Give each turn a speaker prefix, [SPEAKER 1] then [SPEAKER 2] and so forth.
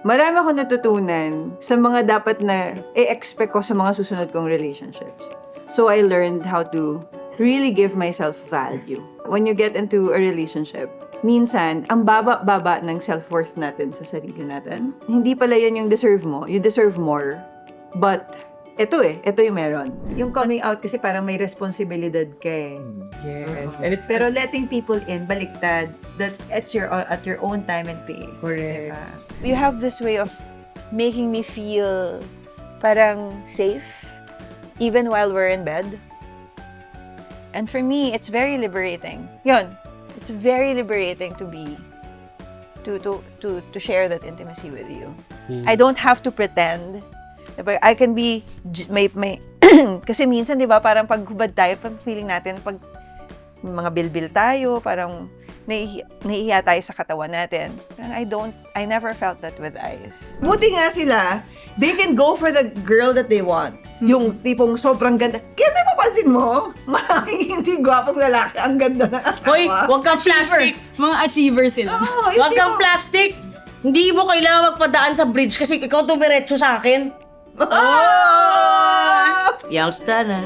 [SPEAKER 1] marami akong natutunan sa mga dapat na i-expect ko sa mga susunod kong relationships. So I learned how to really give myself value. When you get into a relationship, minsan, ang baba-baba ng self-worth natin sa sarili natin. Hindi pala yan yung deserve mo. You deserve more. But, ito yung meron. Yung coming out kasi parang may responsibilidad ka eh.
[SPEAKER 2] Yes. And it's
[SPEAKER 1] Pero letting people in, baliktad, that it's at your own time and pace.
[SPEAKER 2] correct.
[SPEAKER 1] Diba?
[SPEAKER 3] You have this way of making me feel parang safe even while we're in bed. And for me, it's very liberating. Yun. It's very liberating to be to share that intimacy with you. I don't have to pretend. Diba? I can be may kasi minsan 'di ba parang pag hubad tayo, pag feeling natin pag mga bilbil tayo, parang nahihiya tayo sa katawan natin. Parang I never felt that with Ice.
[SPEAKER 1] Buti nga sila, they can go for the girl that they want. Yung tipong sobrang ganda. Kaya napapansin mo, maraming hindi gwapong lalaki ang ganda ng asawa.
[SPEAKER 4] Hoy, huwag kang plastic.
[SPEAKER 5] Mga achiever sila.
[SPEAKER 1] Oo,
[SPEAKER 4] Huwag
[SPEAKER 1] hindi
[SPEAKER 4] kang
[SPEAKER 1] mo-
[SPEAKER 4] plastic. Hindi mo kailangan magpadaan sa bridge kasi ikaw tumiretso sa akin.
[SPEAKER 1] Ah!
[SPEAKER 4] Youngster na.